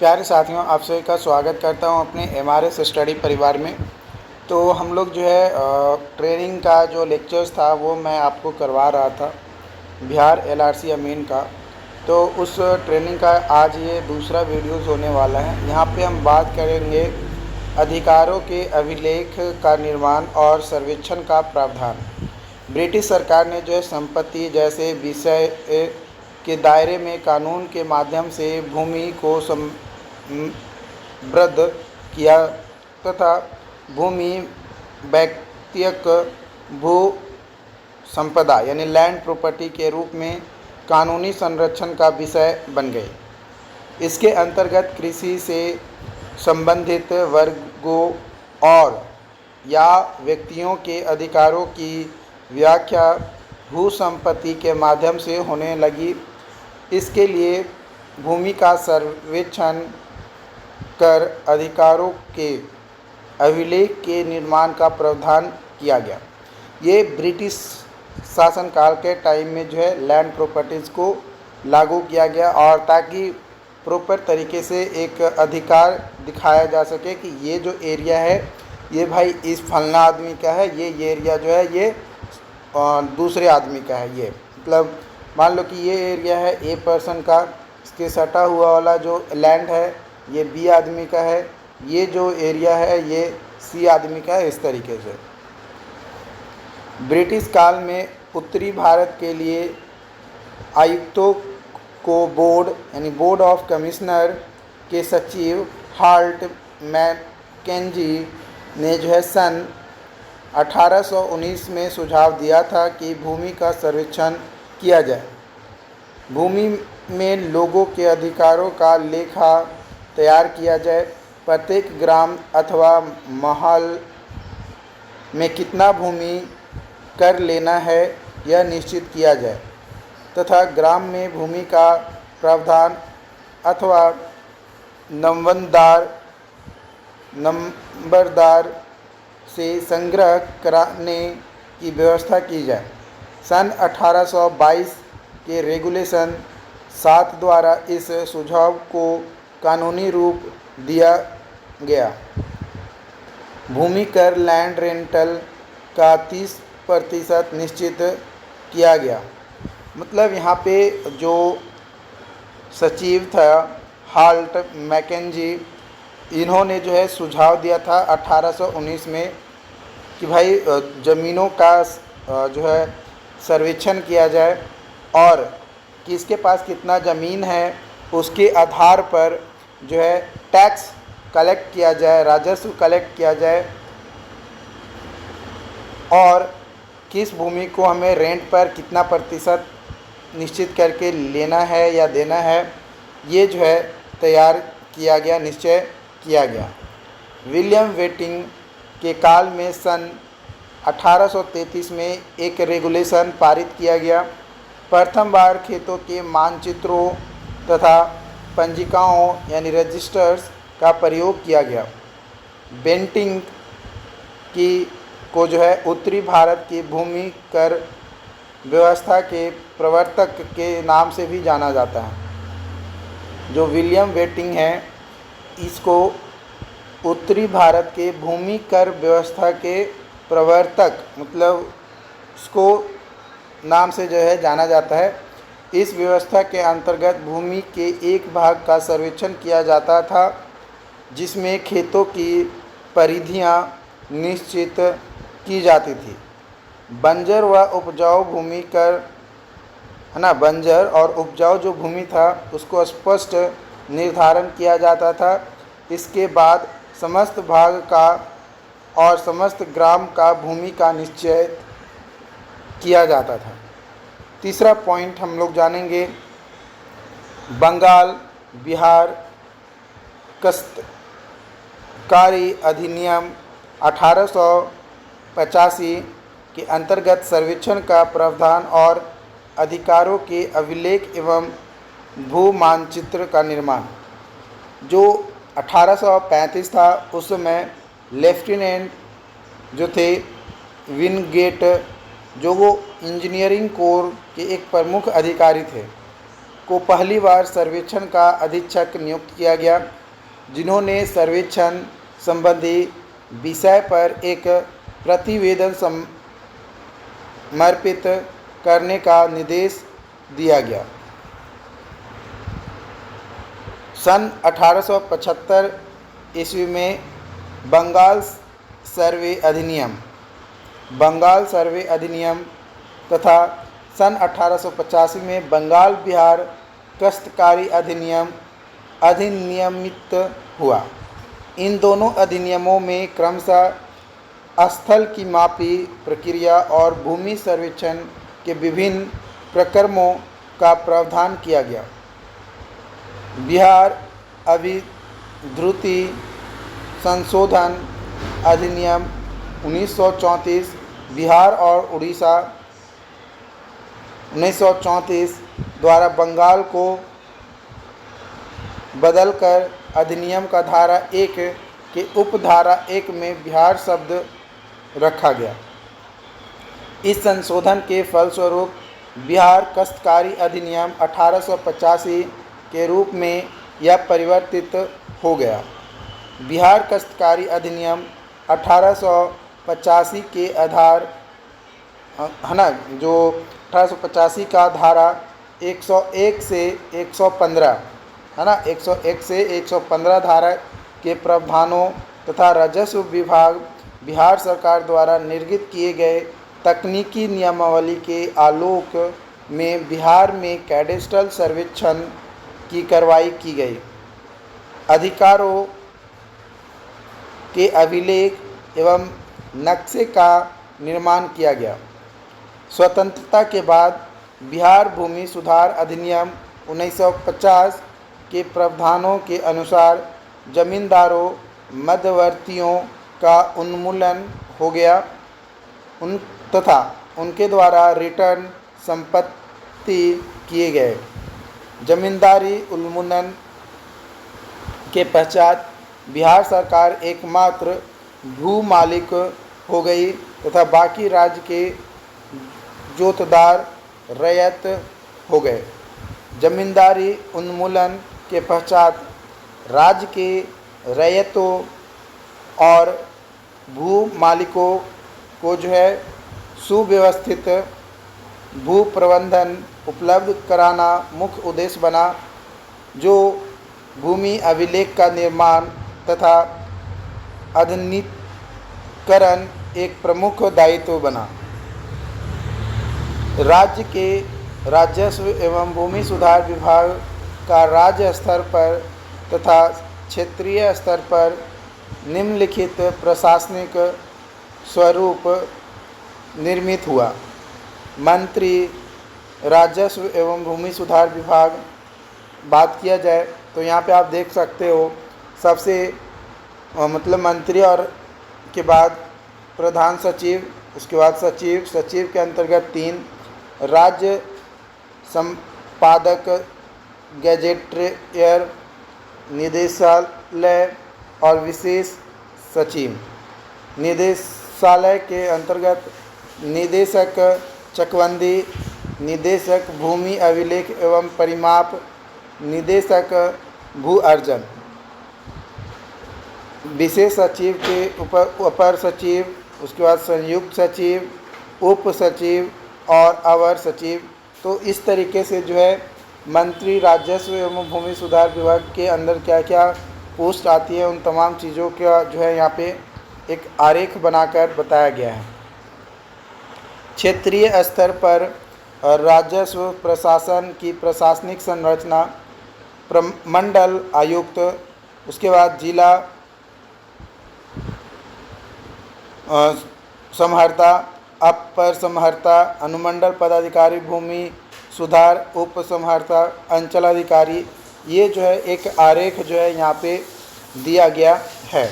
प्यारे साथियों, आप सभी का स्वागत करता हूं अपने एमआरएस स्टडी परिवार में। तो हम लोग जो है ट्रेनिंग का जो लेक्चर्स था वो मैं आपको करवा रहा था बिहार एलआरसी अमीन का। तो उस ट्रेनिंग का आज ये दूसरा वीडियोस होने वाला है। यहाँ पे हम बात करेंगे अधिकारों के अभिलेख का निर्माण और सर्वेक्षण का प्रावधान। ब्रिटिश सरकार ने जो है संपत्ति जैसे विषय के दायरे में कानून के माध्यम से भूमि को समृद्ध किया तथा भूमि व्यक्तिगत भू संपदा यानी लैंड प्रॉपर्टी के रूप में कानूनी संरक्षण का विषय बन गई। इसके अंतर्गत कृषि से संबंधित वर्गों और या व्यक्तियों के अधिकारों की व्याख्या भू संपत्ति के माध्यम से होने लगी। इसके लिए भूमि का सर्वेक्षण कर अधिकारों के अभिलेख के निर्माण का प्रावधान किया गया। ये ब्रिटिश शासनकाल के टाइम में जो है लैंड प्रॉपर्टीज़ को लागू किया गया, और ताकि प्रॉपर तरीके से एक अधिकार दिखाया जा सके कि ये जो एरिया है ये भाई इस फलना आदमी का है, ये एरिया जो है ये दूसरे आदमी का है। ये मतलब मान लो कि ये एरिया है ए पर्सन का, इसके सटा हुआ वाला जो लैंड है ये बी आदमी का है, ये जो एरिया है ये सी आदमी का है। इस तरीके से ब्रिटिश काल में उत्तरी भारत के लिए आयुक्तों को बोर्ड यानी बोर्ड ऑफ कमिश्नर के सचिव हाल्ट मैकेंजी ने जो है सन 1819 में सुझाव दिया था कि भूमि का सर्वेक्षण किया जाए। भूमि में लोगों के अधिकारों का लेखा तैयार किया जाए। प्रत्येक ग्राम अथवा महल में कितना भूमि कर लेना है यह निश्चित किया जाए तथा ग्राम में भूमि का प्रावधान अथवा नंबरदार से संग्रह कराने की व्यवस्था की जाए। सन 1822 के रेगुलेशन 7 द्वारा इस सुझाव को कानूनी रूप दिया गया। भूमि कर लैंड रेंटल का 30% निश्चित किया गया। मतलब यहाँ पे जो सचिव था हाल्ट मैकेंजी, इन्होंने जो है सुझाव दिया था 1819 में कि भाई ज़मीनों का जो है सर्वेक्षण किया जाए और किसके पास कितना ज़मीन है उसके आधार पर जो है टैक्स कलेक्ट किया जाए, राजस्व कलेक्ट किया जाए, और किस भूमि को हमें रेंट पर कितना प्रतिशत निश्चित करके लेना है या देना है, ये जो है तैयार किया गया, निश्चय किया गया। विलियम वेटिंग के काल में सन 1833 में एक रेगुलेशन पारित किया गया। प्रथम बार खेतों के मानचित्रों तथा पंजिकाओं यानी रजिस्टर्स का प्रयोग किया गया। बेंटिंग को जो है उत्तरी भारत की भूमि कर व्यवस्था के प्रवर्तक के नाम से भी जाना जाता है। जो विलियम वेटिंग है, इसको उत्तरी भारत के भूमि कर व्यवस्था के प्रवर्तक मतलब इसको नाम से जो है जाना जाता है। इस व्यवस्था के अंतर्गत भूमि के एक भाग का सर्वेक्षण किया जाता था जिसमें खेतों की परिधियां निश्चित की जाती थी। बंजर व उपजाऊ भूमि कर है ना, बंजर और उपजाऊ जो भूमि था उसको स्पष्ट निर्धारण किया जाता था। इसके बाद समस्त भाग का और समस्त ग्राम का भूमि का निश्चय किया जाता था। तीसरा पॉइंट हम लोग जानेंगे बंगाल बिहार काश्तकारी अधिनियम 1885 के अंतर्गत सर्वेक्षण का प्रावधान और अधिकारों के अभिलेख एवं भू मानचित्र का निर्माण। जो 1835 था उस समय लेफ्टिनेंट जो थे विनगेट, जो वो इंजीनियरिंग कोर के एक प्रमुख अधिकारी थे, को पहली बार सर्वेक्षण का अधीक्षक नियुक्त किया गया, जिन्होंने सर्वेक्षण संबंधी विषय पर एक प्रतिवेदन समर्पित करने का निर्देश दिया गया। सन 1875 ईस्वी में बंगाल सर्वे अधिनियम तथा सन 1885 में बंगाल बिहार काश्तकारी अधिनियम अधिनियमित हुआ। इन दोनों अधिनियमों में क्रमशः स्थल की मापी प्रक्रिया और भूमि सर्वेक्षण के विभिन्न प्रकरणों का प्रावधान किया गया। बिहार अभिवृद्धि संशोधन अधिनियम 1934, बिहार और उड़ीसा 1934 द्वारा बंगाल को बदलकर अधिनियम का धारा 1 के उपधारा 1 में बिहार शब्द रखा गया। इस संशोधन के फलस्वरूप बिहार काश्तकारी अधिनियम 1885 के रूप में यह परिवर्तित हो गया। बिहार काश्तकारी अधिनियम 1885 के आधार है ना, जो 1885 का धारा 101 से 115 है ना, 101 से 115 धारा के प्रावधानों तथा राजस्व विभाग बिहार सरकार द्वारा निर्गत किए गए तकनीकी नियमावली के आलोक में बिहार में कैडेस्ट्रल सर्वेक्षण की कार्रवाई की गई। अधिकारों के अभिलेख एवं नक्शे का निर्माण किया गया। स्वतंत्रता के बाद बिहार भूमि सुधार अधिनियम 1950 के प्रावधानों के अनुसार जमींदारों मध्यवर्तियों का उन्मूलन हो गया तथा उनके द्वारा रिटर्न संपत्ति किए गए। जमींदारी उन्मूलन के पश्चात बिहार सरकार एकमात्र भू मालिक हो गई तथा बाकी राज्य के जोतदार रैयत हो गए। जमींदारी उन्मूलन के पश्चात राज्य के रैयतों और भू मालिकों को जो है सुव्यवस्थित भू प्रबंधन उपलब्ध कराना मुख्य उद्देश्य बना, जो भूमि अभिलेख का निर्माण तथा आधुनिकीकरण एक प्रमुख दायित्व बना। राज्य के राजस्व एवं भूमि सुधार विभाग का राज्य स्तर पर तथा क्षेत्रीय स्तर पर निम्नलिखित प्रशासनिक स्वरूप निर्मित हुआ। मंत्री राजस्व एवं भूमि सुधार विभाग बात किया जाए तो यहाँ पे आप देख सकते हो, सबसे मतलब मंत्री और के बाद प्रधान सचिव, उसके बाद सचिव, सचिव के अंतर्गत 3 राज्य संपादक, गैजेटियर, निदेशालय और विशेष सचिव। निदेशालय के अंतर्गत निदेशक चकबंदी, निदेशक भूमि अभिलेख एवं परिमाप, निदेशक भू अर्जन। विशेष सचिव के अपर सचिव, उसके बाद संयुक्त सचिव, उप सचिव और अवर सचिव। तो इस तरीके से जो है मंत्री राजस्व एवं भूमि सुधार विभाग के अंदर क्या क्या पोस्ट आती है, उन तमाम चीज़ों का जो है यहाँ पे एक आरेख बनाकर बताया गया है। क्षेत्रीय स्तर पर राजस्व प्रशासन की प्रशासनिक संरचना, मंडल आयुक्त, उसके बाद जिला समहर्ता, अपर समहर्ता, अनुमंडल पदाधिकारी, भूमि सुधार उप समहर्ता, अंचलाधिकारी। ये जो है एक आरेख जो है यहाँ पे दिया गया है।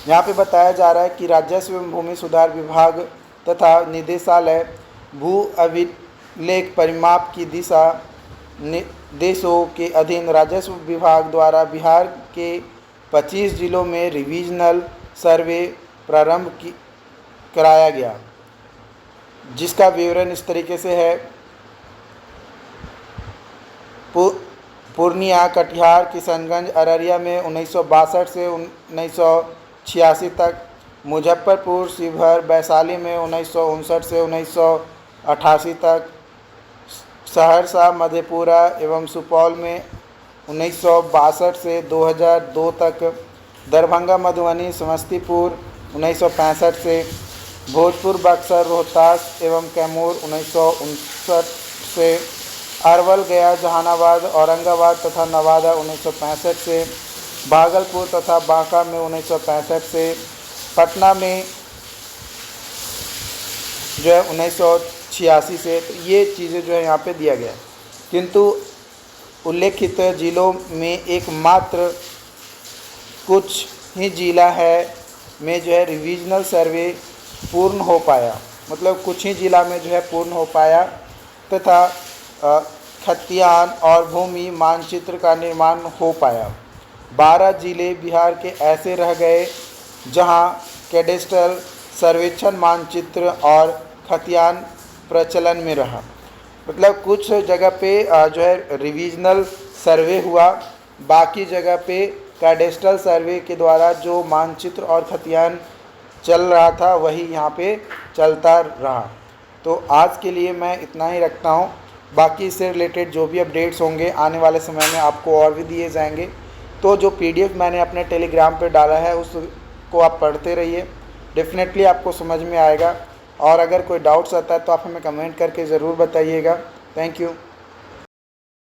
यहाँ पे बताया जा रहा है कि राजस्व एवं भूमि सुधार विभाग तथा निदेशालय भू अभिलेख परिमाप की दिशा निर्देशों के अधीन राजस्व विभाग द्वारा बिहार के 25 जिलों में रिविजनल सर्वे प्रारंभ कराया गया, जिसका विवरण इस तरीके से है। पूर्णिया, कटिहार, किशनगंज, अररिया में 1962 से 1986 तक, मुजफ्फरपुर, शिवहर, वैशाली में 1959 से 1988 तक, सहरसा, मधेपुरा एवं सुपौल में 1962 से 2002 तक, दरभंगा, मधुबनी, समस्तीपुर 1965 से, भोजपुर, बक्सर, रोहतास एवं कैमूर 1959 से, अरवल, गया, जहानाबाद, औरंगाबाद तथा नवादा 1965 से, भागलपुर तथा बांका में 1965 से, पटना में जो है 1986 से। तो ये चीज़ें जो है यहाँ पे दिया गया है, किंतु उल्लेखित जिलों में एकमात्र कुछ ही जिला है में जो है रिविजनल सर्वे पूर्ण हो पाया, मतलब कुछ ही जिला में जो है पूर्ण हो पाया, तथा खतियान और भूमि मानचित्र का निर्माण हो पाया। 12 जिले बिहार के ऐसे रह गए जहां कैडेस्ट्रल सर्वेक्षण मानचित्र और खतियान प्रचलन में रहा। मतलब कुछ जगह पे जो है रिविजनल सर्वे हुआ, बाकी जगह पे कैडेस्ट्रल सर्वे के द्वारा जो मानचित्र और खतियान चल रहा था वही यहाँ पे चलता रहा। तो आज के लिए मैं इतना ही रखता हूँ। बाकी इससे रिलेटेड जो भी अपडेट्स होंगे आने वाले समय में आपको और भी दिए जाएंगे। तो जो PDF मैंने अपने टेलीग्राम पे डाला है उसको आप पढ़ते रहिए, डेफिनेटली आपको समझ में आएगा। और अगर कोई डाउट्स आता है तो आप हमें कमेंट करके ज़रूर बताइएगा। Thank you.